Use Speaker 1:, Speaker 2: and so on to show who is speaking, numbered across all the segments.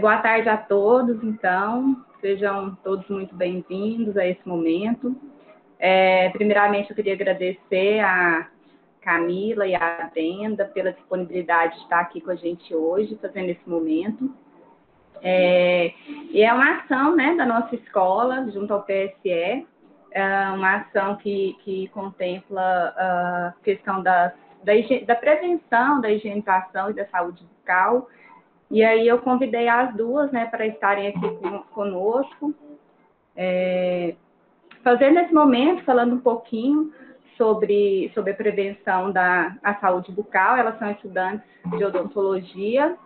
Speaker 1: Boa tarde a todos, então. Sejam todos muito bem-vindos a esse momento. Primeiramente, eu queria agradecer a Camila e a Brenda pela disponibilidade de estar aqui com a gente hoje, fazendo esse momento. E é uma ação, né, da nossa escola, junto ao PSE, uma ação que contempla a questão da prevenção, da higienização e da saúde bucal. E aí eu convidei as duas, né, para estarem aqui conosco, fazendo esse momento, falando um pouquinho sobre a prevenção da saúde bucal. Elas são estudantes de odontologia.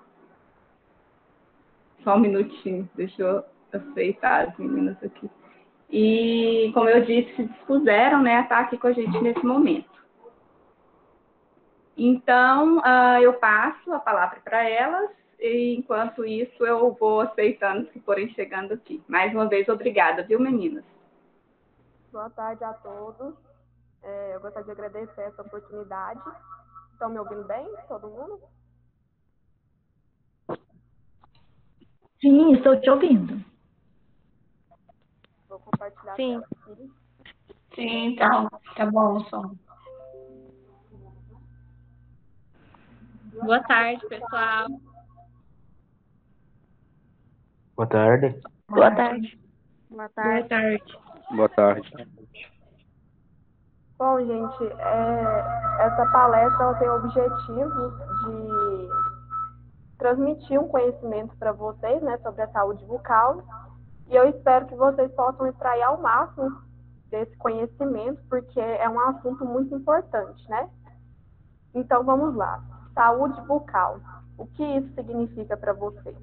Speaker 1: Só um minutinho, deixa eu aceitar as meninas aqui. E, como eu disse, se dispuseram, né, a estar aqui com a gente nesse momento. Então, eu passo a palavra para elas, e enquanto isso eu vou aceitando se forem chegando aqui. Mais uma vez, obrigada, viu, meninas?
Speaker 2: Boa tarde a todos. Eu gostaria de agradecer essa oportunidade. Estão me ouvindo bem, todo mundo?
Speaker 3: Sim, estou te ouvindo.
Speaker 2: Vou compartilhar a tela aqui.
Speaker 4: Sim, tá bom o som.
Speaker 5: Boa tarde, pessoal.
Speaker 6: Boa tarde.
Speaker 3: Boa tarde.
Speaker 2: Boa tarde.
Speaker 5: Boa tarde.
Speaker 6: Boa tarde.
Speaker 2: Bom, gente, essa palestra ela tem o objetivo de transmitir um conhecimento para vocês, né, sobre a saúde bucal. E eu espero que vocês possam extrair ao máximo desse conhecimento, porque é um assunto muito importante, né? Então, vamos lá. Saúde bucal. O que isso significa para vocês?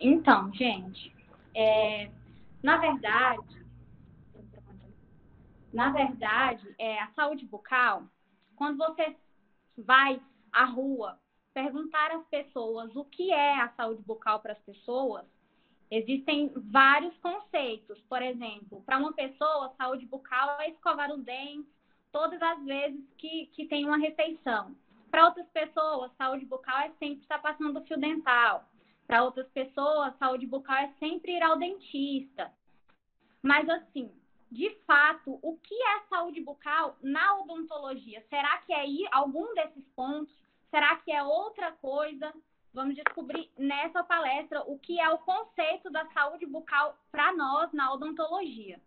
Speaker 5: Então, gente, na verdade, a saúde bucal, quando você vai à rua perguntar às pessoas o que é a saúde bucal para as pessoas, existem vários conceitos. Por exemplo, para uma pessoa, saúde bucal é escovar os dentes todas as vezes que tem uma refeição. Para outras pessoas, saúde bucal é sempre estar passando fio dental. Para outras pessoas, saúde bucal é sempre ir ao dentista. Mas, assim, de fato, o que é saúde bucal na odontologia? Será que é algum desses pontos? Será que é outra coisa? Vamos descobrir nessa palestra o que é o conceito da saúde bucal para nós na odontologia.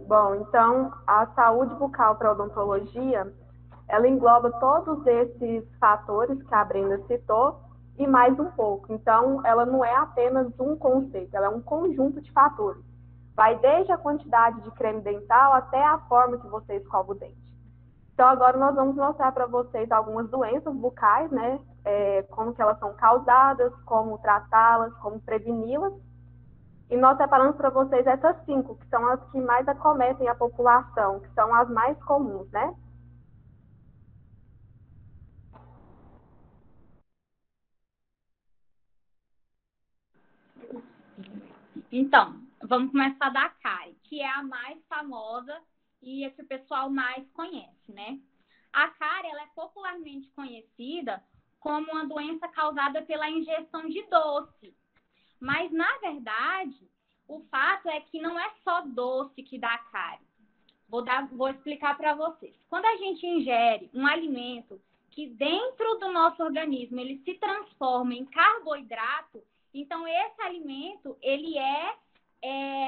Speaker 2: Bom, então, a saúde bucal para a odontologia, ela engloba todos esses fatores que a Brenda citou e mais um pouco. Então, ela não é apenas um conceito, ela é um conjunto de fatores. Vai desde a quantidade de creme dental até a forma que você escova o dente. Então, agora nós vamos mostrar para vocês algumas doenças bucais, né? Como que elas são causadas, como tratá-las, como preveni-las. E nós separamos para vocês essas 5, que são as que mais acometem a população, que são as mais comuns, né?
Speaker 5: Então, vamos começar da cárie, que é a mais famosa e a que o pessoal mais conhece, né? A cárie, ela é popularmente conhecida como uma doença causada pela ingestão de doce. Mas, na verdade, o fato é que não é só doce que dá cárie. Vou explicar para vocês. Quando a gente ingere um alimento que dentro do nosso organismo ele se transforma em carboidrato, então esse alimento ele é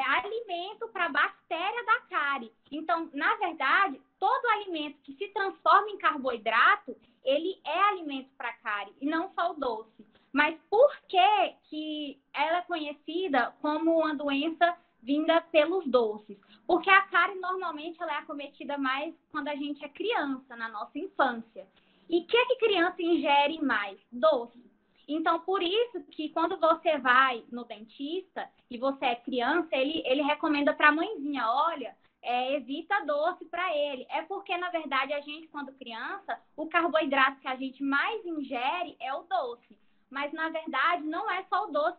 Speaker 5: alimento para a bactéria da cárie. Então, na verdade, todo alimento que se transforma em carboidrato, ele é alimento para a cárie e não só o doce. Mas por que ela é conhecida como uma doença vinda pelos doces? Porque a cárie, normalmente, ela é acometida mais quando a gente é criança, na nossa infância. E o que criança ingere mais? Doce. Então, por isso que quando você vai no dentista e você é criança, ele recomenda para a mãezinha, olha, evita doce para ele. É porque, na verdade, a gente, quando criança, o carboidrato que a gente mais ingere é o doce. Mas, na verdade, não é só o doce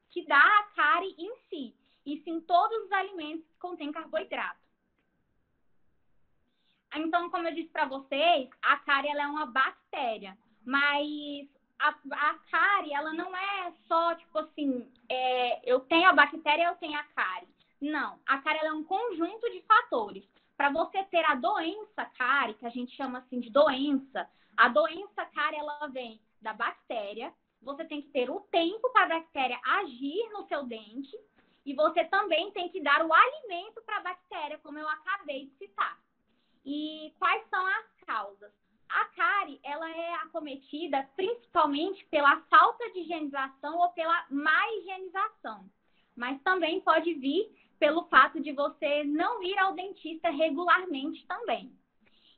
Speaker 5: que dá a cárie em si, e sim todos os alimentos que contêm carboidrato. Então, como eu disse para vocês, a cárie ela é uma bactéria, mas a cárie ela não é só, tipo assim, eu tenho a bactéria, eu tenho a cárie. Não, a cárie ela é um conjunto de fatores. Para você ter a doença cárie, que a gente chama assim de doença, a doença cárie ela vem da bactéria, você tem que ter o tempo para a bactéria agir no seu dente e você também tem que dar o alimento para a bactéria, como eu acabei de citar. E quais são as causas? A cárie, ela é acometida principalmente pela falta de higienização ou pela má higienização, mas também pode vir pelo fato de você não ir ao dentista regularmente também.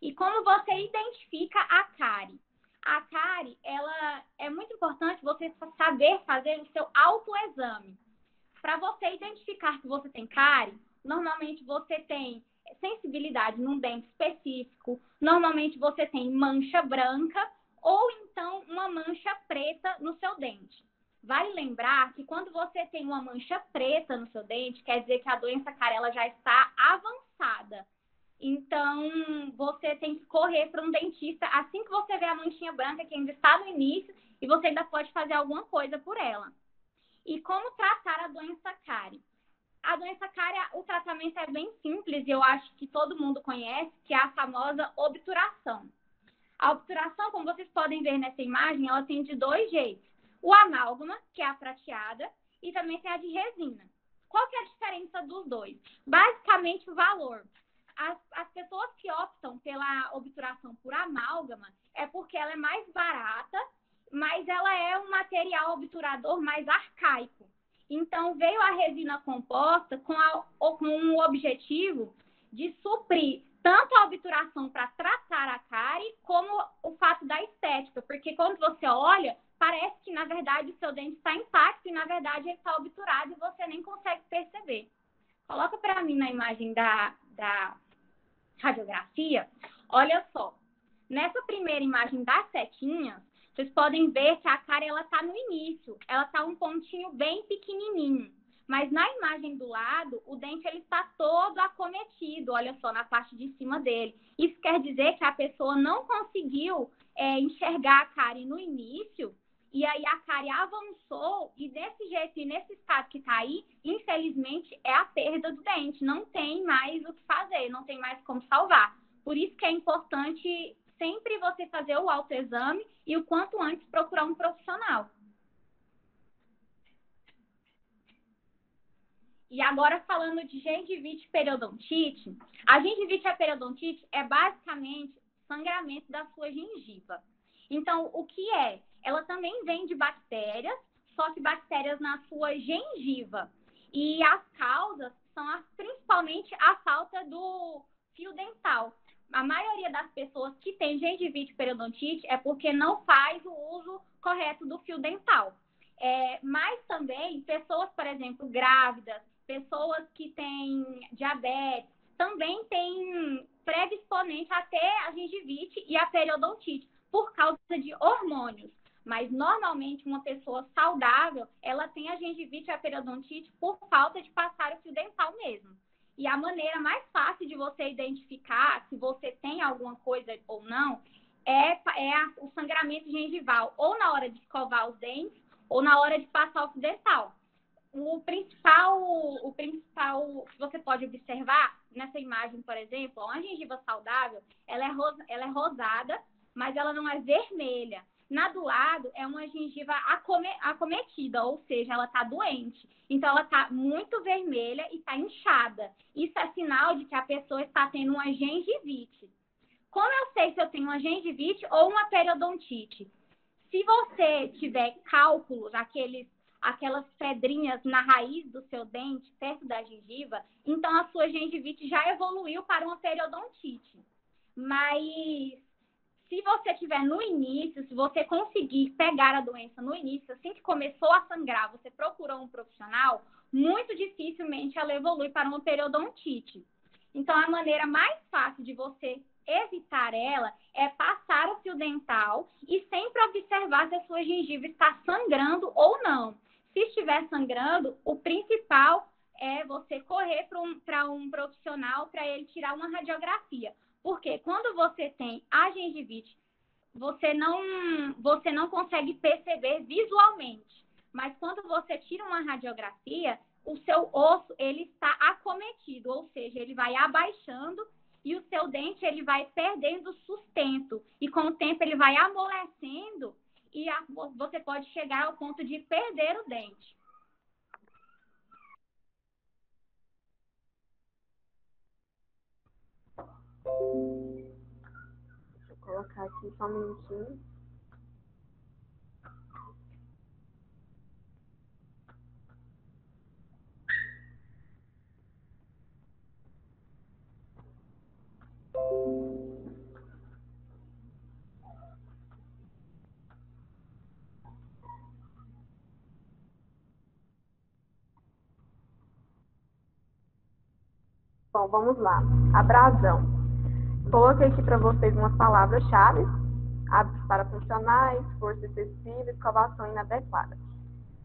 Speaker 5: E como você identifica a cárie? A cárie, ela é muito importante você saber fazer o seu autoexame. Para você identificar que você tem cárie, normalmente você tem sensibilidade num dente específico, normalmente você tem mancha branca ou então uma mancha preta no seu dente. Vale lembrar que quando você tem uma mancha preta no seu dente, quer dizer que a doença cárie ela já está avançada. Então, você tem que correr para um dentista assim que você vê a manchinha branca que ainda está no início e você ainda pode fazer alguma coisa por ela. E como tratar a doença cárie? A doença cárie, o tratamento é bem simples e eu acho que todo mundo conhece, que é a famosa obturação. A obturação, como vocês podem ver nessa imagem, ela tem de 2 jeitos. O amálgama, que é a prateada, e também tem a de resina. Qual que é a diferença dos dois? Basicamente, o valor. As pessoas que optam pela obturação por amálgama é porque ela é mais barata, mas ela é um material obturador mais arcaico. Então, veio a resina composta com o objetivo de suprir tanto a obturação para tratar a cárie, como o fato da estética. Porque quando você olha, parece que, na verdade, o seu dente está intacto e, na verdade, ele está obturado e você nem consegue perceber. Coloca para mim na imagem da radiografia. Olha só. Nessa primeira imagem das setinhas, vocês podem ver que a cárie está no início. Ela está um pontinho bem pequenininho. Mas na imagem do lado, o dente ele está todo acometido, olha só, na parte de cima dele. Isso quer dizer que a pessoa não conseguiu enxergar a cárie no início, e aí a cárie avançou, e desse jeito e nesse estado que está aí, infelizmente, é a perda do dente. Não tem mais o que fazer, não tem mais como salvar. Por isso que é importante sempre você fazer o autoexame e o quanto antes procurar um profissional. E agora falando de gengivite e periodontite, a gengivite e a periodontite é basicamente sangramento da sua gengiva. Então, o que é? Ela também vem de bactérias, só que bactérias na sua gengiva. E as causas são principalmente a falta do fio dental. A maioria das pessoas que tem gengivite e periodontite é porque não faz o uso correto do fio dental. Mas também pessoas, por exemplo, grávidas, pessoas que têm diabetes, também têm predisponente a ter a gengivite e a periodontite por causa de hormônios. Mas, normalmente, uma pessoa saudável, ela tem a gengivite e a periodontite por falta de passar o fio dental mesmo. E a maneira mais fácil de você identificar se você tem alguma coisa ou não é o sangramento gengival, ou na hora de escovar os dentes, ou na hora de passar o fio dental. O principal que você pode observar nessa imagem, por exemplo, uma gengiva saudável, ela é rosada, mas ela não é vermelha. Na do lado é uma gengiva acometida, ou seja, ela está doente. Então, ela está muito vermelha e está inchada. Isso é sinal de que a pessoa está tendo uma gengivite. Como eu sei se eu tenho uma gengivite ou uma periodontite? Se você tiver cálculos, aquelas pedrinhas na raiz do seu dente, perto da gengiva, então a sua gengivite já evoluiu para uma periodontite. Mas se você estiver no início, se você conseguir pegar a doença no início, assim que começou a sangrar, você procurou um profissional, muito dificilmente ela evolui para uma periodontite. Então, a maneira mais fácil de você evitar ela é passar o fio dental e sempre observar se a sua gengiva está sangrando ou não. Se estiver sangrando, o principal é você correr para um profissional para ele tirar uma radiografia. Porque quando você tem a gengivite, você não consegue perceber visualmente. Mas quando você tira uma radiografia, o seu osso ele está acometido, ou seja, ele vai abaixando e o seu dente ele vai perdendo sustento. E com o tempo ele vai amolecendo e você pode chegar ao ponto de perder o dente.
Speaker 2: Deixa eu colocar aqui só um minutinho. Bom, vamos lá. Abrasão. Coloquei aqui para vocês umas palavras-chave: hábitos parafuncionais, força excessiva, escovação inadequada.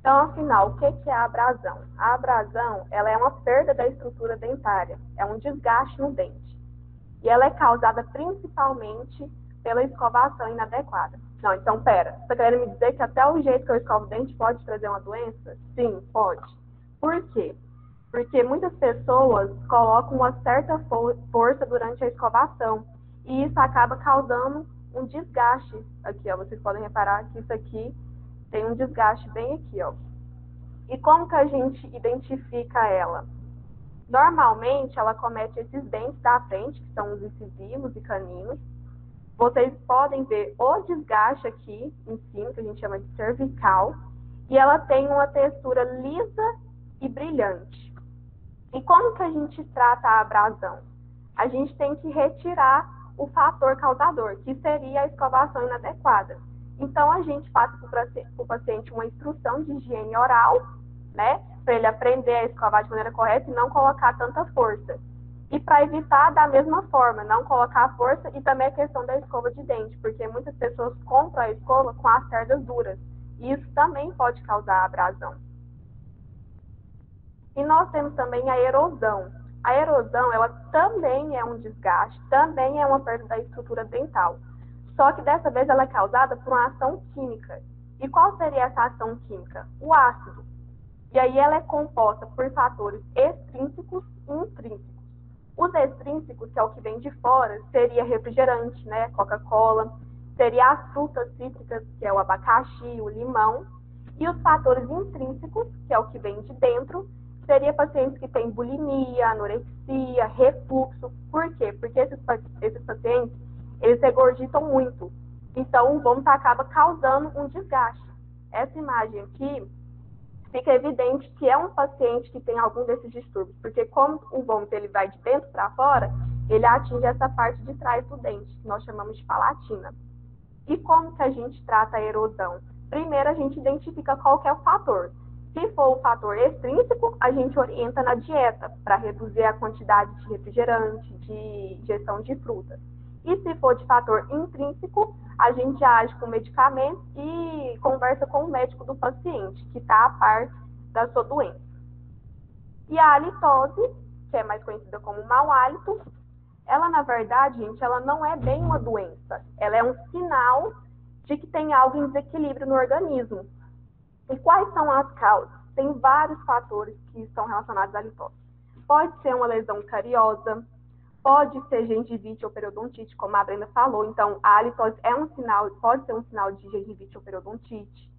Speaker 2: Então, afinal, o que é a abrasão? A abrasão, ela é uma perda da estrutura dentária, é um desgaste no dente. E ela é causada principalmente pela escovação inadequada. Não, então, pera, você está querendo me dizer que até o jeito que eu escovo o dente pode trazer uma doença? Sim, pode. Por quê? Porque muitas pessoas colocam uma certa força durante a escovação e isso acaba causando um desgaste. Aqui, ó, vocês podem reparar que isso aqui tem um desgaste bem aqui, ó. E como que a gente identifica ela? Normalmente, ela comete esses dentes da frente, que são os incisivos e caninos. Vocês podem ver o desgaste aqui em cima, que a gente chama de cervical, e ela tem uma textura lisa e brilhante. E como que a gente trata a abrasão? A gente tem que retirar o fator causador, que seria a escovação inadequada. Então, a gente passa para o paciente uma instrução de higiene oral, né? Para ele aprender a escovar de maneira correta e não colocar tanta força. E para evitar, da mesma forma, não colocar força, e também a questão da escova de dente, porque muitas pessoas compram a escova com as cerdas duras. E isso também pode causar abrasão. E nós temos também a erosão. A erosão, ela também é um desgaste, também é uma perda da estrutura dental. Só que dessa vez ela é causada por uma ação química. E qual seria essa ação química? O ácido. E aí ela é composta por fatores extrínsecos e intrínsecos. Os extrínsecos, que é o que vem de fora, seria refrigerante, né? Coca-Cola. Seria as frutas cítricas, que é o abacaxi, o limão. E os fatores intrínsecos, que é o que vem de dentro, seria pacientes que têm bulimia, anorexia, refluxo. Por quê? Porque esses pacientes, eles regurgitam muito. Então, o vômito acaba causando um desgaste. Essa imagem aqui fica evidente que é um paciente que tem algum desses distúrbios, porque como o vômito ele vai de dentro para fora, ele atinge essa parte de trás do dente, que nós chamamos de palatina. E como que a gente trata a erosão? Primeiro, a gente identifica qual que é o fator. Se for o fator extrínseco, a gente orienta na dieta para reduzir a quantidade de refrigerante, de ingestão de frutas. E se for de fator intrínseco, a gente age com medicamentos e conversa com o médico do paciente, que está a par da sua doença. E a halitose, que é mais conhecida como mau hálito, ela, na verdade, gente, ela não é bem uma doença. Ela é um sinal de que tem algo em desequilíbrio no organismo. E quais são as causas? Tem vários fatores que estão relacionados à halitose. Pode ser uma lesão cariosa, pode ser gengivite ou periodontite, como a Brenda falou. Então, a halitose é um sinal, pode ser um sinal de gengivite ou periodontite.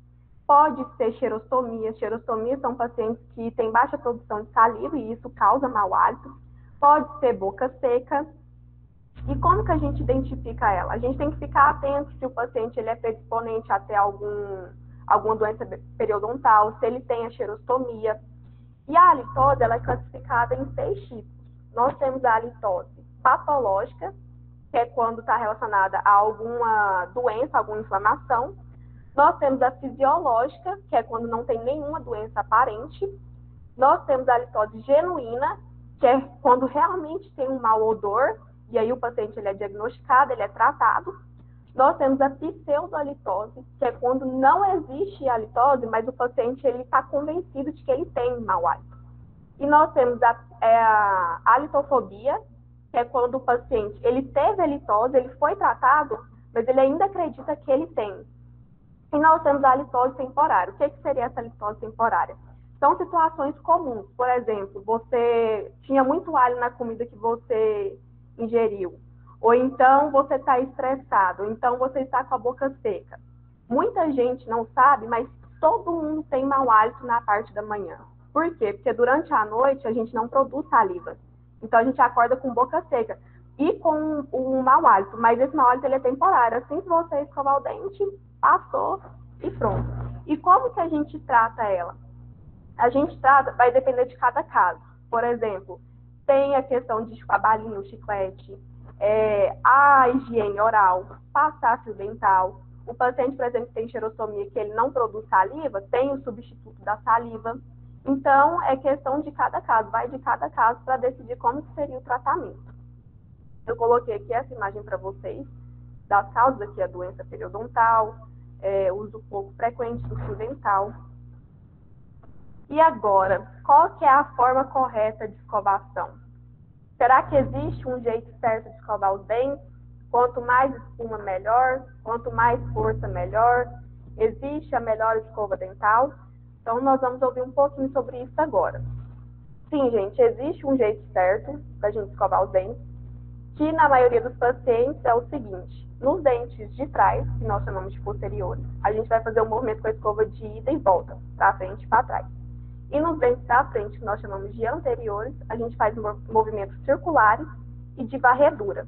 Speaker 2: Pode ser xerostomia. Xerostomia são pacientes que têm baixa produção de saliva e isso causa mau hálito. Pode ser boca seca. E como que a gente identifica ela? A gente tem que ficar atento se o paciente ele é predisponente a ter alguma doença periodontal, se ele tem a xerostomia. E a halitose ela é classificada em 6 tipos. Nós temos a halitose patológica, que é quando está relacionada a alguma doença, alguma inflamação. Nós temos a fisiológica, que é quando não tem nenhuma doença aparente. Nós temos a halitose genuína, que é quando realmente tem um mau odor, e aí o paciente ele é diagnosticado, ele é tratado. Nós temos a pseudohalitose, que é quando não existe halitose, mas o paciente está convencido de que ele tem mau hálito. E nós temos a halitofobia, que é quando o paciente ele teve a litose, ele foi tratado, mas ele ainda acredita que ele tem. E nós temos a litose temporária. O que seria essa litose temporária? São situações comuns. Por exemplo, você tinha muito alho na comida que você ingeriu. Ou então você está estressado. Ou então você está com a boca seca. Muita gente não sabe, mas todo mundo tem mau hálito na parte da manhã. Por quê? Porque durante a noite a gente não produz saliva. Então a gente acorda com boca seca e com um mau hálito. Mas esse mau hálito ele é temporário. Assim que você escovar o dente, passou e pronto. E como que a gente trata ela? A gente trata, vai depender de cada caso. Por exemplo, tem a questão de a balinha, o chiclete, a higiene oral, passar fio dental. O paciente, por exemplo, que tem xerostomia, que ele não produz saliva, tem o substituto da saliva. Então, é questão de cada caso, vai de cada caso para decidir como seria o tratamento. Eu coloquei aqui essa imagem para vocês, das causas aqui, a doença periodontal, uso pouco frequente do fio dental. E agora, qual que é a forma correta de escovação? Será que existe um jeito certo de escovar os dentes? Quanto mais espuma, melhor. Quanto mais força, melhor. Existe a melhor escova dental? Então, nós vamos ouvir um pouquinho sobre isso agora. Sim, gente, existe um jeito certo da gente escovar os dentes, que na maioria dos pacientes é o seguinte: nos dentes de trás, que nós chamamos de posteriores, a gente vai fazer um movimento com a escova de ida e volta, para frente e para trás. E nos dentes da frente, que nós chamamos de anteriores, a gente faz movimentos circulares e de varredura.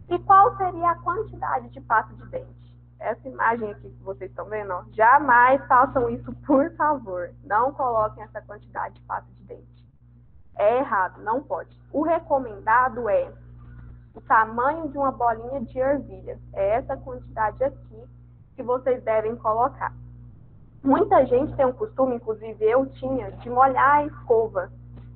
Speaker 2: E qual seria a quantidade de pasta de dente? Essa imagem aqui que vocês estão vendo, ó, jamais façam isso, por favor. Não coloquem essa quantidade de pasta de dente. É errado, não pode. O recomendado é o tamanho de uma bolinha de ervilha. É essa quantidade aqui que vocês devem colocar. Muita gente tem um costume, inclusive eu tinha, de molhar a escova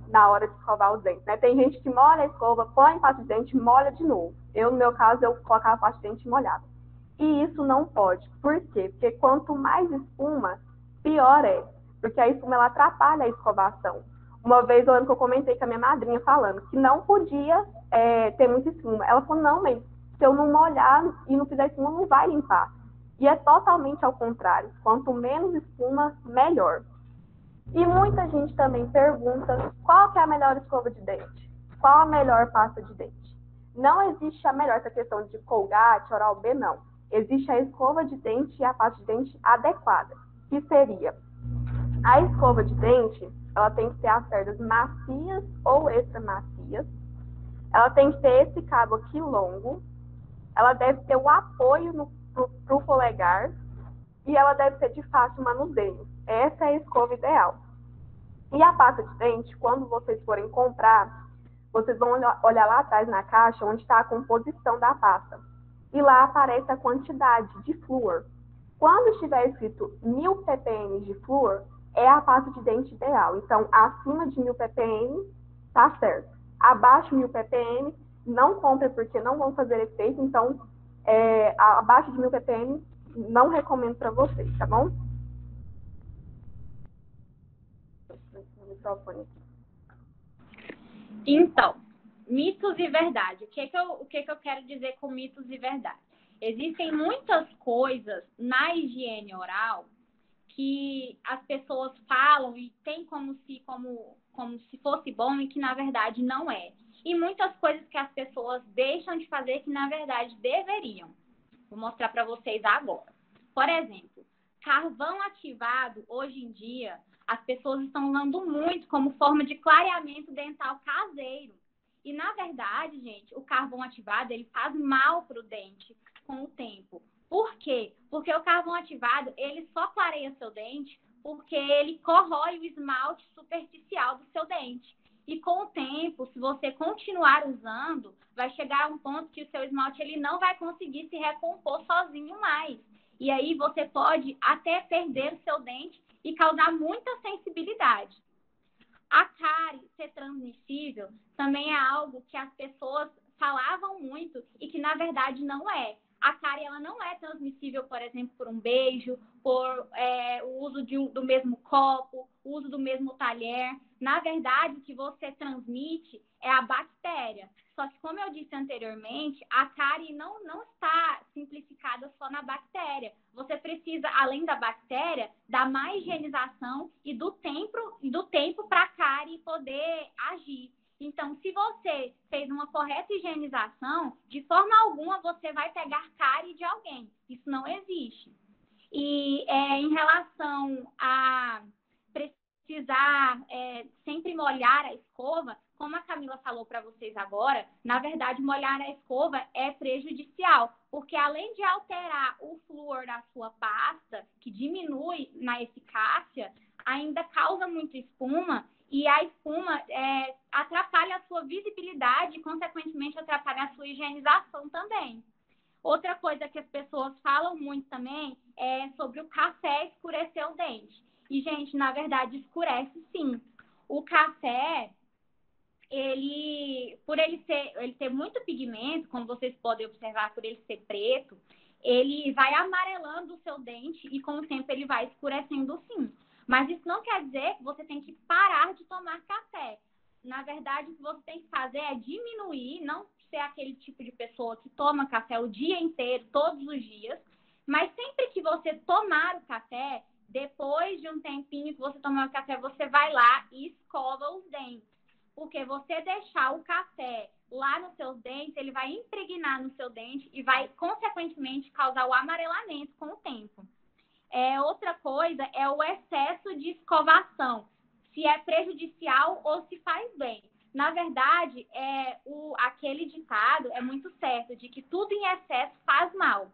Speaker 2: na hora de escovar os dentes, né? Tem gente que molha a escova, põe pasta de dente e molha de novo. Eu, no meu caso, eu colocava pasta de dente molhada. E isso não pode. Por quê? Porque quanto mais espuma, pior é. Porque a espuma, ela atrapalha a escovação. Uma vez eu lembro que eu comentei com a minha madrinha falando que não podia ter muita espuma. Ela falou, não, mas se eu não molhar e não fizer espuma, não vai limpar. E é totalmente ao contrário. Quanto menos espuma, melhor. E muita gente também pergunta qual que é a melhor escova de dente? Qual a melhor pasta de dente? Não existe a melhor, essa questão de Colgate, Oral-B, não. Existe a escova de dente e a pasta de dente adequada, que seria a escova de dente, ela tem que ter as cerdas macias ou extra macias, ela tem que ter esse cabo aqui longo, ela deve ter o apoio pro polegar e ela deve ser de fácil manuseio. Essa é a escova ideal. E a pasta de dente, quando vocês forem comprar, vocês vão olhar lá atrás na caixa onde está a composição da pasta. E lá aparece a quantidade de flúor. Quando estiver escrito 1000 ppm de flúor, é a pasta de dente ideal. Então, acima de 1000 ppm, tá certo. Abaixo de 1000 ppm, não compre porque não vão fazer efeito. Então, abaixo de 1000 ppm, não recomendo para vocês, tá bom?
Speaker 5: Então, mitos e verdade. O que eu quero dizer com mitos e verdade? Existem muitas coisas na higiene oral que as pessoas falam e tem como se fosse bom e que na verdade não é. E muitas coisas que as pessoas deixam de fazer que na verdade deveriam. Vou mostrar para vocês agora. Por exemplo, carvão ativado, hoje em dia, as pessoas estão usando muito como forma de clareamento dental caseiro. E, na verdade, gente, o carvão ativado, ele faz mal para o dente com o tempo. Por quê? Porque o carvão ativado, ele só clareia seu dente porque ele corrói o esmalte superficial do seu dente. E com o tempo, se você continuar usando, vai chegar a um ponto que o seu esmalte ele não vai conseguir se recompor sozinho mais. E aí você pode até perder o seu dente e causar muita sensibilidade. A cárie ser transmissível também é algo que as pessoas falavam muito e que na verdade não é. A cárie ela não é transmissível, por exemplo, por um beijo, por o uso do mesmo copo o uso do mesmo talher. Na verdade, o que você transmite é a bactéria. Só que, como eu disse anteriormente, a cárie não está simplificada só na bactéria. Você precisa, além da bactéria, da má higienização e do tempo para a cárie poder agir. Então, se você fez uma correta higienização, de forma alguma você vai pegar cárie de alguém. Isso não existe. E em relação a precisar sempre molhar a escova, como a Camila falou para vocês agora, na verdade, molhar a escova é prejudicial, porque além de alterar o flúor da sua pasta, que diminui na eficácia, ainda causa muita espuma, e a espuma atrapalha a sua visibilidade e, consequentemente, atrapalha a sua higienização também. Outra coisa que as pessoas falam muito também é sobre o café escurecer o dente. E, gente, na verdade, escurece sim. O café, por ele ter muito pigmento, como vocês podem observar, por ele ser preto, ele vai amarelando o seu dente e, com o tempo, ele vai escurecendo sim. Mas isso não quer dizer que você tem que parar de tomar café. Na verdade, o que você tem que fazer é diminuir, não ser aquele tipo de pessoa que toma café o dia inteiro, todos os dias, mas sempre que você tomar o café, depois de um tempinho que você tomar o café, você vai lá e escova os dentes. Porque você deixar o café lá nos seus dentes, ele vai impregnar no seu dente e vai, consequentemente, causar o amarelamento com o tempo. Outra coisa é o excesso de escovação, se é prejudicial ou se faz bem. Na verdade, aquele ditado é muito certo, de que tudo em excesso faz mal.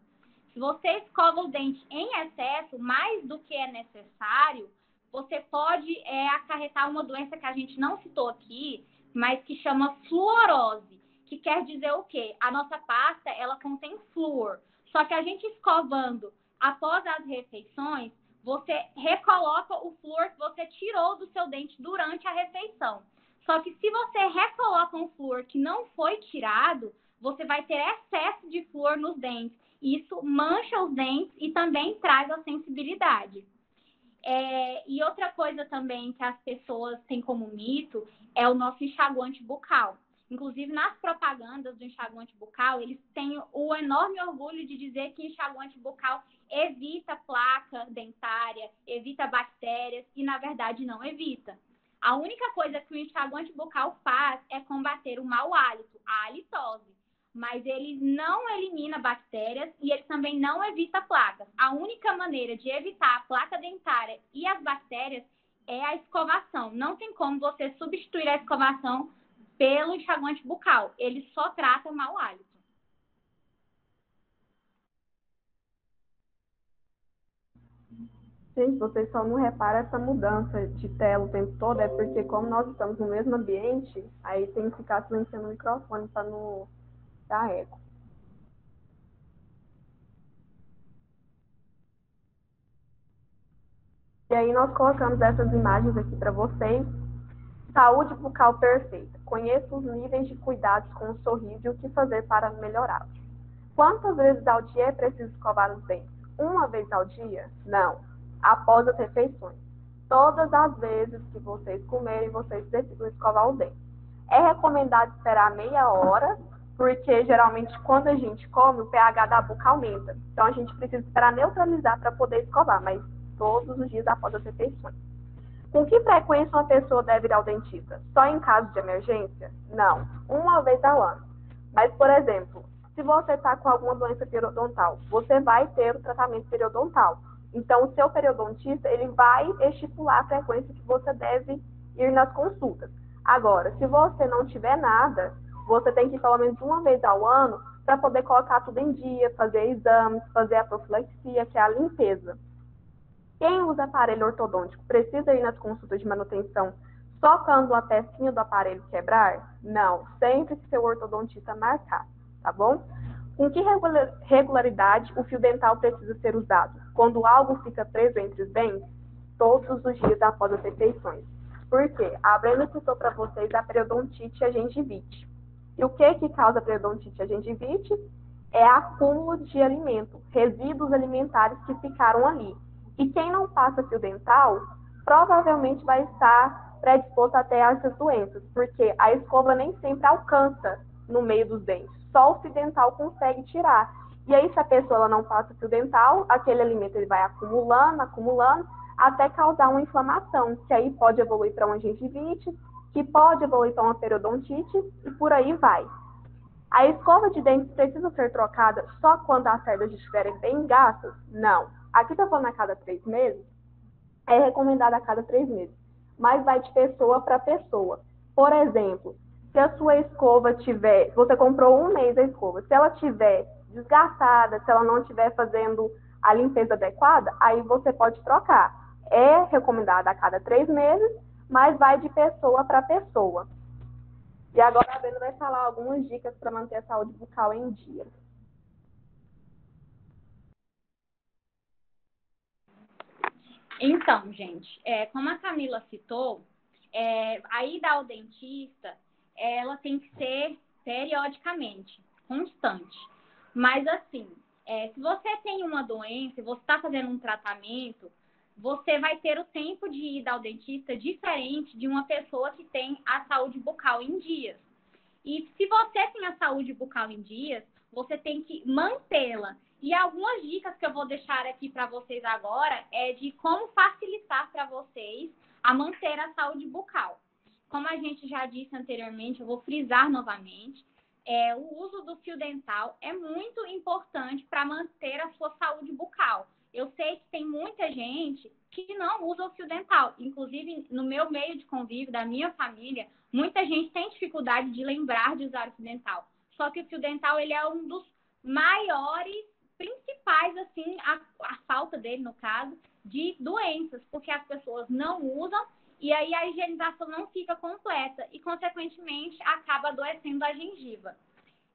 Speaker 5: Se você escova o dente em excesso, mais do que é necessário, você pode acarretar uma doença que a gente não citou aqui, mas que chama fluorose, que quer dizer o quê? A nossa pasta, ela contém flúor. Só que a gente escovando após as refeições, você recoloca o flúor que você tirou do seu dente durante a refeição. Só que se você recoloca um flúor que não foi tirado, você vai ter excesso de flúor nos dentes. Isso mancha os dentes e também traz a sensibilidade. E outra coisa também que as pessoas têm como mito é o nosso enxaguante bucal. Inclusive, nas propagandas do enxaguante bucal, eles têm o enorme orgulho de dizer que enxaguante bucal evita placa dentária, evita bactérias, e, na verdade, não evita. A única coisa que o enxaguante bucal faz é combater o mau hálito, a halitose. Mas ele não elimina bactérias e ele também não evita placas. A única maneira de evitar a placa dentária e as bactérias é a escovação. Não tem como você substituir a escovação pelo enxaguante bucal. Ele só trata o mau hálito.
Speaker 2: Gente, vocês só não reparam essa mudança de tela o tempo todo, é porque como nós estamos no mesmo ambiente, aí tem que ficar silenciando o microfone para não dar eco. E aí nós colocamos essas imagens aqui para vocês. Saúde bucal perfeita. Conheça os níveis de cuidados com o sorriso e o que fazer para melhorá-los. Quantas vezes ao dia é preciso escovar os dentes? Uma vez ao dia? Não. Após as refeições. Todas as vezes que vocês comerem, vocês precisam escovar os dentes. É recomendado esperar meia hora, porque geralmente quando a gente come, o pH da boca aumenta. Então a gente precisa esperar neutralizar para poder escovar, mas todos os dias após as refeições. Com que frequência uma pessoa deve ir ao dentista? Só em caso de emergência? Não. Uma vez ao ano. Mas, por exemplo, se você está com alguma doença periodontal, você vai ter o tratamento periodontal. Então, o seu periodontista, ele vai estipular a frequência que você deve ir nas consultas. Agora, se você não tiver nada, você tem que ir pelo menos uma vez ao ano para poder colocar tudo em dia, fazer exames, fazer a profilaxia, que é a limpeza. Quem usa aparelho ortodôntico precisa ir nas consultas de manutenção só quando a pecinha do aparelho quebrar? Não, sempre que seu ortodontista marcar, tá bom? Com que regularidade o fio dental precisa ser usado? Quando algo fica preso entre os dentes? Todos os dias após as refeições. Por quê? A Brenda citou para vocês a periodontite e a gengivite. E o que causa a periodontite e a gengivite? É acúmulo de alimento, resíduos alimentares que ficaram ali. E quem não passa fio dental provavelmente vai estar predisposto até a essas doenças, porque a escova nem sempre alcança no meio dos dentes, só o fio dental consegue tirar. E aí, se a pessoa ela não passa fio dental, aquele alimento ele vai acumulando, até causar uma inflamação, que aí pode evoluir para uma gengivite, que pode evoluir para uma periodontite, e por aí vai. A escova de dentes precisa ser trocada só quando as cerdas estiverem bem gastas? Não. Aqui está falando a cada 3 meses, é recomendado a cada 3 meses, mas vai de pessoa para pessoa. Por exemplo, se a sua escova tiver, você comprou um mês a escova, se ela tiver desgastada, se ela não estiver fazendo a limpeza adequada, aí você pode trocar. É recomendado a cada 3 meses, mas vai de pessoa para pessoa. E agora a Brenda vai falar algumas dicas para manter a saúde bucal em dia.
Speaker 5: Então, gente, como a Camila citou, a ida ao dentista, ela tem que ser periodicamente, constante. Mas, assim, se você tem uma doença e você está fazendo um tratamento, você vai ter o tempo de ir ao dentista diferente de uma pessoa que tem a saúde bucal em dias. E se você tem a saúde bucal em dias, você tem que mantê-la. E algumas dicas que eu vou deixar aqui para vocês agora é de como facilitar para vocês a manter a saúde bucal. Como a gente já disse anteriormente, eu vou frisar novamente, o uso do fio dental é muito importante para manter a sua saúde bucal. Eu sei que tem muita gente que não usa o fio dental. Inclusive, no meu meio de convívio, da minha família, muita gente tem dificuldade de lembrar de usar o fio dental. Só que o fio dental, ele é um dos maiores, principais, assim, a falta dele, no caso, de doenças, porque as pessoas não usam e aí a higienização não fica completa e, consequentemente, acaba adoecendo a gengiva.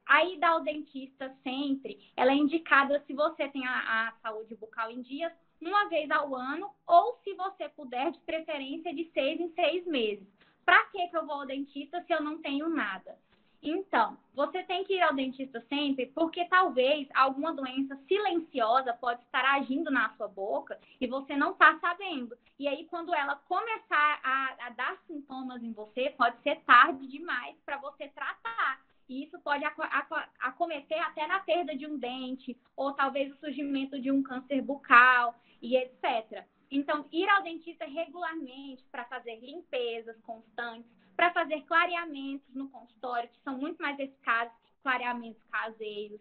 Speaker 5: A ida ao dentista sempre, ela é indicada se você tem a saúde bucal em dias, uma vez ao ano, ou se você puder, de preferência, de 6 em 6 meses. Para que eu vou ao dentista se eu não tenho nada? Então, você tem que ir ao dentista sempre, porque talvez alguma doença silenciosa pode estar agindo na sua boca e você não está sabendo. E aí, quando ela começar a dar sintomas em você, pode ser tarde demais para você tratar. E isso pode acometer até na perda de um dente, ou talvez o surgimento de um câncer bucal e etc. Então, ir ao dentista regularmente para fazer limpezas constantes, para fazer clareamentos no consultório, que são muito mais eficazes que clareamentos caseiros.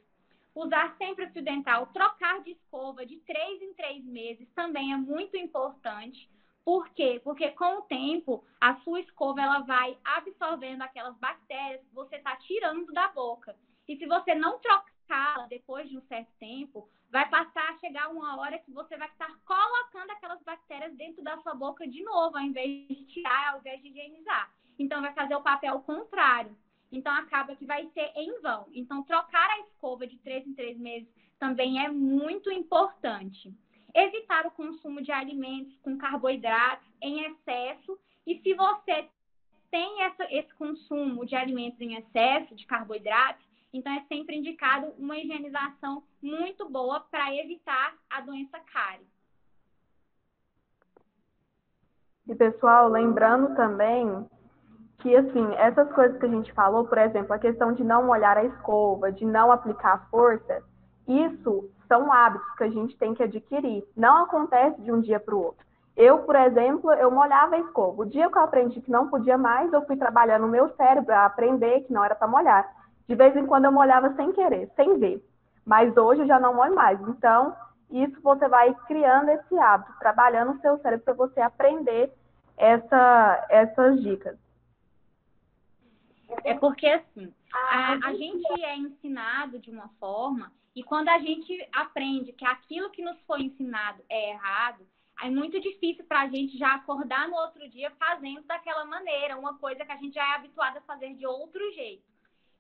Speaker 5: Usar sempre o fio dental, trocar de escova de 3 em 3 meses também é muito importante. Por quê? Porque com o tempo, a sua escova ela vai absorvendo aquelas bactérias que você está tirando da boca. E se você não trocá-la depois de um certo tempo, vai passar a chegar uma hora que você vai estar colocando aquelas bactérias dentro da sua boca de novo, ao invés de tirar, ao invés de higienizar. Então, vai fazer o papel contrário. Então, acaba que vai ser em vão. Então, trocar a escova de 3 em 3 meses também é muito importante. Evitar o consumo de alimentos com carboidratos em excesso. E se você tem esse consumo de alimentos em excesso, de carboidratos, então é sempre indicado uma higienização muito boa para evitar a doença cárie.
Speaker 2: E, pessoal, lembrando também que, assim, essas coisas que a gente falou, por exemplo, a questão de não molhar a escova, de não aplicar força, isso são hábitos que a gente tem que adquirir. Não acontece de um dia para o outro. Eu, por exemplo, eu molhava a escova. O dia que eu aprendi que não podia mais, eu fui trabalhando o meu cérebro a aprender que não era para molhar. De vez em quando eu molhava sem querer, sem ver. Mas hoje eu já não molho mais. Então, isso você vai criando esse hábito, trabalhando o seu cérebro para você aprender essas dicas.
Speaker 5: É porque, assim, a gente é ensinado de uma forma e quando a gente aprende que aquilo que nos foi ensinado é errado, é muito difícil para a gente já acordar no outro dia fazendo daquela maneira, uma coisa que a gente já é habituado a fazer de outro jeito.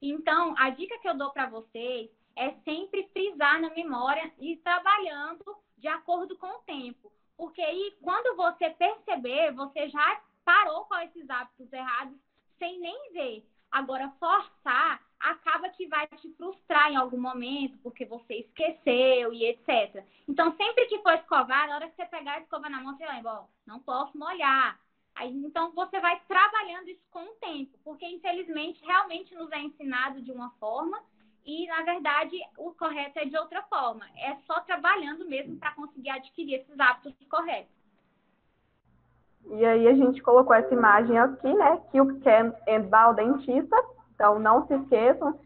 Speaker 5: Então, a dica que eu dou para vocês é sempre frisar na memória e trabalhando de acordo com o tempo. Porque aí, quando você perceber, você já parou com esses hábitos errados sem nem ver. Agora, forçar, acaba que vai te frustrar em algum momento, porque você esqueceu e etc. Então, sempre que for escovar, na hora que você pegar a escova na mão, você lembra, ó, não posso molhar. Aí, então, você vai trabalhando isso com o tempo, porque, infelizmente, realmente nos é ensinado de uma forma e, na verdade, o correto é de outra forma. É só trabalhando mesmo para conseguir adquirir esses hábitos corretos.
Speaker 2: E aí a gente colocou essa imagem aqui, né? Que o Ken Endbal, dentista. Então, não se esqueçam,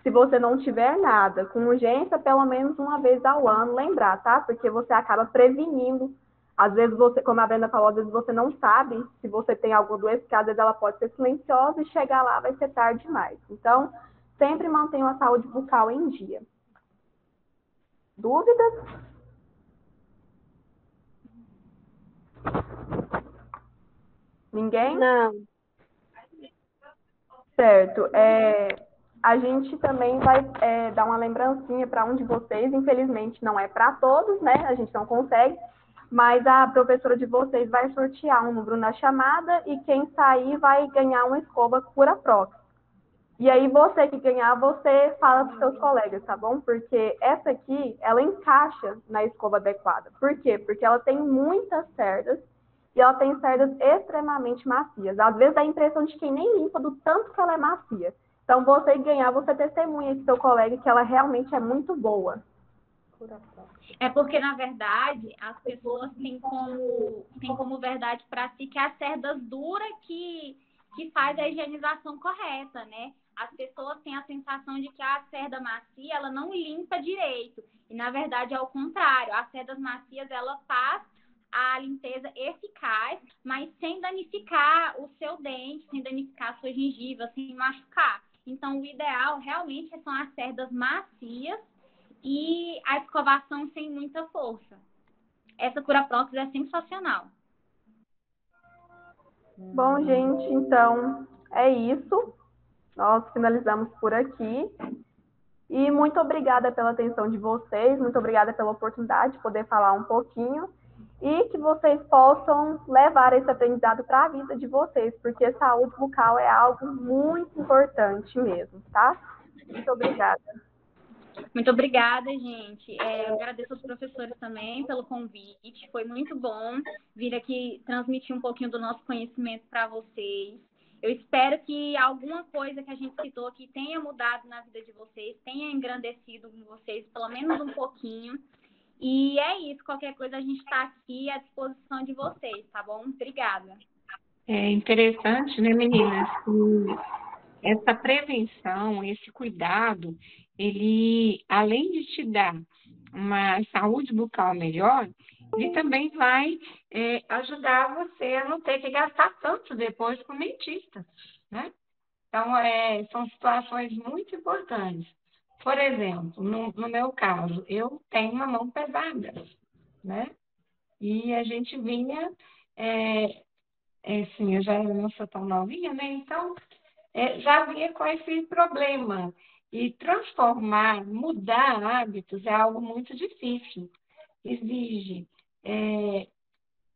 Speaker 2: se você não tiver nada com urgência, pelo menos uma vez ao ano, lembrar, tá? Porque você acaba prevenindo. Às vezes você, como a Brenda falou, às vezes você não sabe se você tem alguma doença, que às vezes ela pode ser silenciosa e chegar lá vai ser tarde demais. Então, sempre mantenha a saúde bucal em dia. Dúvidas? Ninguém?
Speaker 7: Não.
Speaker 2: Certo. A gente também vai dar uma lembrancinha para um de vocês. Infelizmente, não é para todos, né? A gente não consegue. Mas a professora de vocês vai sortear um número na chamada e quem sair vai ganhar uma escova Curaprox. E aí, você que ganhar, você fala para os seus colegas, tá bom? Porque essa aqui, ela encaixa na escova adequada. Por quê? Porque ela tem muitas cerdas e ela tem cerdas extremamente macias. Às vezes dá a impressão de quem nem limpa do tanto que ela é macia. Então, você ganhar, você testemunha esse seu colega que ela realmente é muito boa.
Speaker 5: É porque, na verdade, as pessoas têm como verdade para si que é as cerdas duras que faz a higienização correta, né? As pessoas têm a sensação de que a cerda macia, ela não limpa direito. E, na verdade, é o contrário. As cerdas macias, ela faz a limpeza eficaz, mas sem danificar o seu dente, sem danificar a sua gengiva, sem machucar. Então, o ideal realmente são as cerdas macias e a escovação sem muita força. Essa Curaprox é sensacional.
Speaker 2: Bom, gente, então é isso. Nós finalizamos por aqui. E muito obrigada pela atenção de vocês, muito obrigada pela oportunidade de poder falar um pouquinho e que vocês possam levar esse aprendizado para a vida de vocês, porque saúde bucal é algo muito importante mesmo, tá? Muito obrigada.
Speaker 5: Muito obrigada, gente. Eu agradeço aos professores também pelo convite. Foi muito bom vir aqui transmitir um pouquinho do nosso conhecimento para vocês. Eu espero que alguma coisa que a gente citou aqui tenha mudado na vida de vocês, tenha engrandecido vocês, pelo menos um pouquinho. E é isso. Qualquer coisa, a gente está aqui à disposição de vocês, tá bom? Obrigada.
Speaker 4: É interessante, né, meninas, que essa prevenção, esse cuidado, ele, além de te dar uma saúde bucal melhor, ele também vai ajudar você a não ter que gastar tanto depois com dentista, né? Então, são situações muito importantes. Por exemplo, no meu caso, eu tenho uma mão pesada, né? E a gente vinha, assim, eu já não sou tão novinha, né? Então, já vinha com esse problema. E transformar, mudar hábitos é algo muito difícil. Exige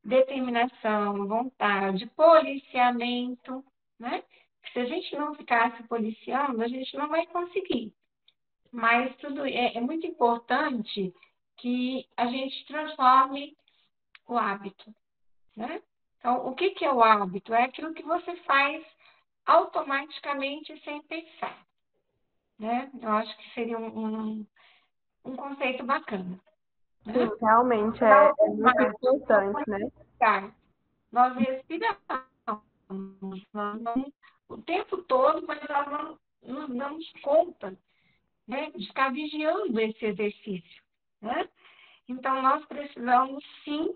Speaker 4: determinação, vontade, policiamento, né? Se a gente não ficar se policiando, a gente não vai conseguir. Mas tudo é muito importante que a gente transforme o hábito, né? Então, o que é o hábito? É aquilo que você faz automaticamente sem pensar, né? Eu acho que seria um conceito bacana. Né?
Speaker 2: Sim, realmente é muito importante, né?
Speaker 4: Nós respiramos o tempo todo, mas nós não nos damos conta, né, de ficar vigiando esse exercício, né? Então, nós precisamos, sim,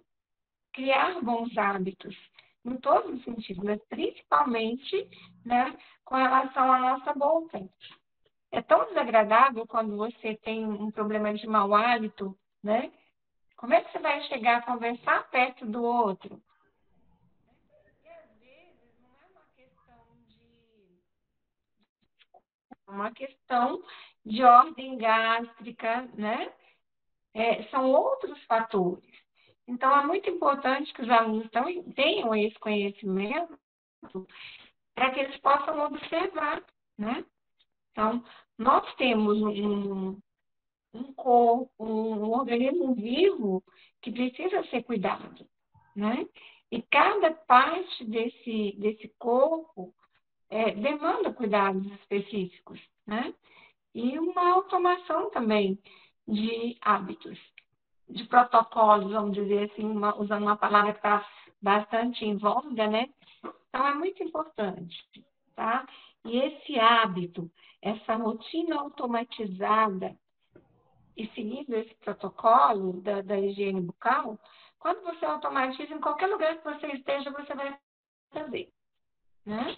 Speaker 4: criar bons hábitos, em todos os sentidos, mas principalmente, né, com relação à nossa boca. É tão desagradável quando você tem um problema de mau hálito, né? Como é que você vai chegar a conversar perto do outro? E às vezes não é uma questão de ordem gástrica, né? São outros fatores. Então, é muito importante que os alunos tenham esse conhecimento para que eles possam observar, né? Então, nós temos um corpo, um organismo vivo que precisa ser cuidado, né? E cada parte desse corpo demanda cuidados específicos, né? E uma automação também de hábitos, de protocolos, vamos dizer assim, usando uma palavra que está bastante em voga, né? Então, é muito importante, tá? E esse hábito, essa rotina automatizada e seguindo esse protocolo da higiene bucal, quando você automatiza, em qualquer lugar que você esteja, você vai fazer, né?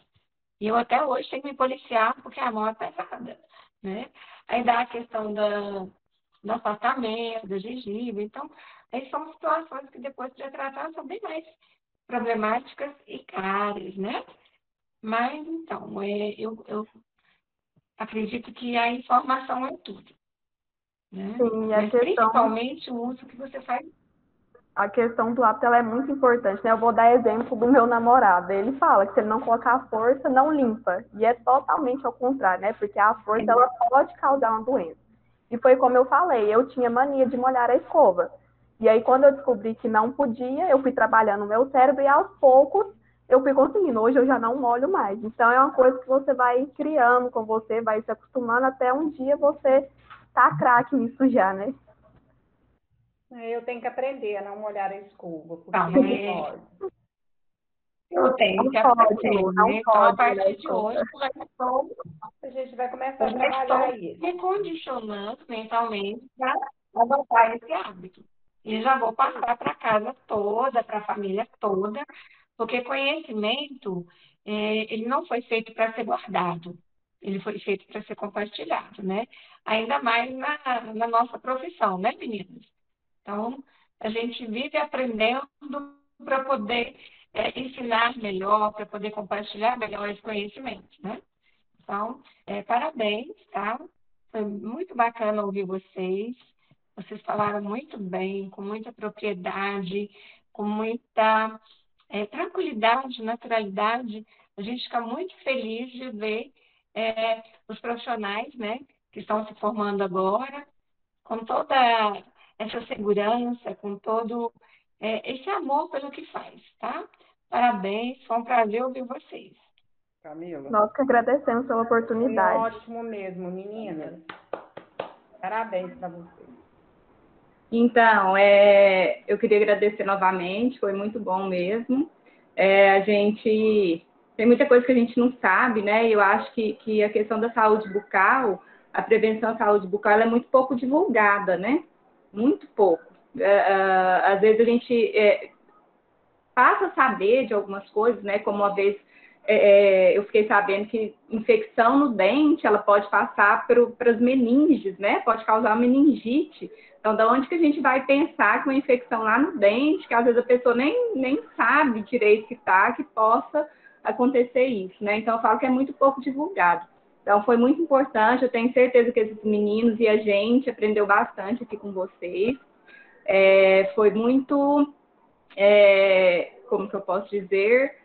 Speaker 4: E eu até hoje tenho que me policiar porque a mão é pesada, né? Aí dá a questão do afastamento, da gengiva. Então, aí são situações que depois de tratar são bem mais problemáticas e caras, né? Mas, então, eu acredito que a informação é tudo, né?
Speaker 2: Sim, e
Speaker 4: Mas principalmente o uso que você faz.
Speaker 2: a questão do hábito ela é muito importante, né? Eu vou dar exemplo do meu namorado. Ele fala que se ele não colocar a força, não limpa. E é totalmente ao contrário, né? Porque a força ela pode causar uma doença. E foi como eu falei, eu tinha mania de molhar a escova. E aí, quando eu descobri que não podia, eu fui trabalhando o meu cérebro e aos poucos eu fui conseguindo. Hoje eu já não molho mais. Então, é uma coisa que você vai criando com você, vai se acostumando até um dia você tá craque nisso já, né?
Speaker 7: Eu tenho que aprender a não molhar a escova, porque
Speaker 4: Não,
Speaker 7: eu molho.
Speaker 4: Eu tenho que
Speaker 2: Não pode,
Speaker 4: aprender,
Speaker 2: não
Speaker 4: né? Então, a
Speaker 2: pode molhar a
Speaker 4: partir de
Speaker 2: escova.
Speaker 4: hoje,
Speaker 7: A gente vai começar a
Speaker 4: eu já
Speaker 7: trabalhar
Speaker 4: estou
Speaker 7: isso.
Speaker 4: me condicionando mentalmente para adotar esse hábito. E já vou passar para a casa toda, para a família toda, porque conhecimento, ele não foi feito para ser guardado, ele foi feito para ser compartilhado, né? Ainda mais na nossa profissão, né, meninas? Então, a gente vive aprendendo para poder ensinar melhor, para poder compartilhar melhor esse conhecimento, né? Então, parabéns, tá? Foi muito bacana ouvir vocês. Vocês falaram muito bem, com muita propriedade, com muita tranquilidade, naturalidade. A gente fica muito feliz de ver os profissionais, né, que estão se formando agora, com toda essa segurança, com todo esse amor pelo que faz, tá? Parabéns, foi um prazer ouvir vocês.
Speaker 7: Camila?
Speaker 2: Nós que agradecemos pela
Speaker 7: Foi
Speaker 2: oportunidade.
Speaker 7: ótimo mesmo, meninas. Parabéns para vocês.
Speaker 1: Então, eu queria agradecer novamente, foi muito bom mesmo. A gente tem muita coisa que a gente não sabe, né? E eu acho que a questão da saúde bucal, a prevenção à saúde bucal, ela é muito pouco divulgada, né? Muito pouco. Às vezes a gente passa a saber de algumas coisas, né? Como uma vez eu fiquei sabendo que infecção no dente, ela pode passar para as meninges, né? Pode causar meningite. Então, da onde que a gente vai pensar que uma infecção lá no dente, que às vezes a pessoa nem sabe direito que possa acontecer isso, né? Então, eu falo que é muito pouco divulgado. Então, foi muito importante, eu tenho certeza que esses meninos e a gente aprendeu bastante aqui com vocês. Foi muito, como que eu posso dizer,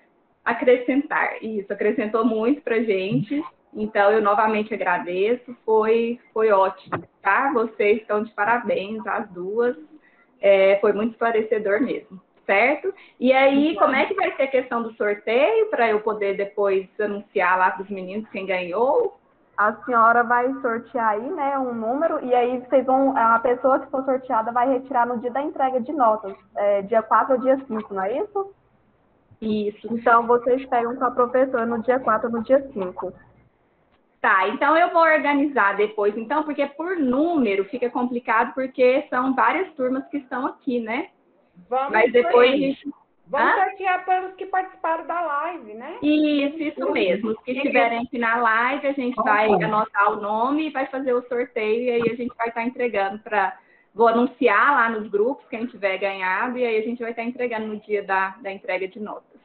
Speaker 1: acrescentar. Isso, acrescentou muito pra gente. Então, eu novamente agradeço, foi ótimo, tá? Vocês estão de parabéns, as duas. Foi muito esclarecedor mesmo, certo? E aí, como é que vai ser a questão do sorteio, para eu poder depois anunciar lá para os meninos quem ganhou?
Speaker 2: A senhora vai sortear aí, né, um número, e aí a pessoa que for sorteada vai retirar no dia da entrega de notas, dia 4 ou dia 5, não é isso?
Speaker 1: Isso.
Speaker 2: Então, vocês pegam com a professora no dia 4 ou no dia 5.
Speaker 1: Tá, então eu vou organizar depois, então, porque por número fica complicado, porque são várias turmas que estão aqui, né? Mas depois a gente...
Speaker 7: Vamos sortear pelos que participaram da live, né?
Speaker 1: Isso mesmo. Os que estiverem aqui na live, a gente vai anotar o nome e vai fazer o sorteio, e aí a gente vai estar entregando para... Vou anunciar lá nos grupos quem tiver ganhado, e aí a gente vai estar entregando no dia da entrega de notas.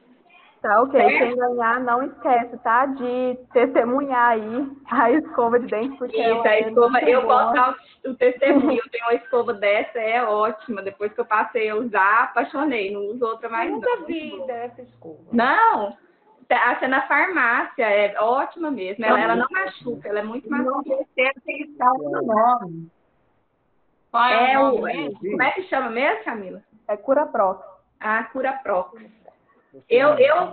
Speaker 2: Tá, ok. Quem ganhar, não esquece, tá? De testemunhar aí a escova de dente, porque
Speaker 1: isso, a escova, eu posso dar o testemunho, eu tenho uma escova dessa, é ótima. Depois que eu passei a usar, apaixonei, não uso outra mais.
Speaker 7: Nunca vi dessa escova.
Speaker 1: Não, acha na farmácia, é ótima mesmo. Ela não machuca, ela é muito
Speaker 4: Não
Speaker 1: macia.
Speaker 4: percebe que ele está no nome. Qual
Speaker 1: É
Speaker 4: o
Speaker 1: o,
Speaker 4: nome mesmo?
Speaker 1: como é que chama mesmo, Camila?
Speaker 2: É Curaprox.
Speaker 1: A Curaprox.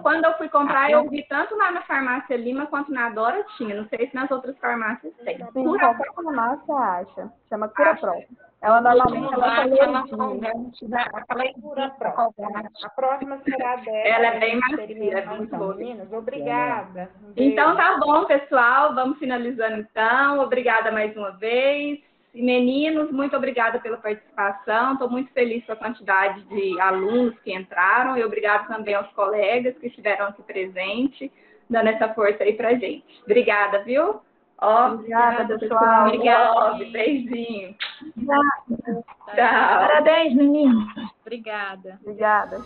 Speaker 1: Quando eu fui comprar, eu vi tanto lá na farmácia Lima quanto na Dora tinha. Não sei se nas outras farmácias tem.
Speaker 2: Sim, qualquer farmácia acha. Chama Curaprox. Ela normalmente ela é
Speaker 4: aquela
Speaker 2: colorida.
Speaker 4: colgante, aquela
Speaker 7: Cura
Speaker 4: colgante.
Speaker 7: A próxima será dela.
Speaker 1: Ela é bem macia, é
Speaker 7: experimentação,
Speaker 1: muito boa.
Speaker 7: meninas. Obrigada. Um beijo.
Speaker 1: Então tá bom, pessoal. Vamos finalizando então. Obrigada mais uma vez. E, meninos, muito obrigada pela participação. Estou muito feliz com a quantidade de alunos que entraram e obrigada também aos colegas que estiveram aqui presentes, dando essa força aí pra gente. Obrigada, viu?
Speaker 2: Obrigada, pessoal.
Speaker 1: Obrigada. Beijinho. Tchau.
Speaker 3: Parabéns, meninas.
Speaker 5: Obrigada.
Speaker 2: Obrigada.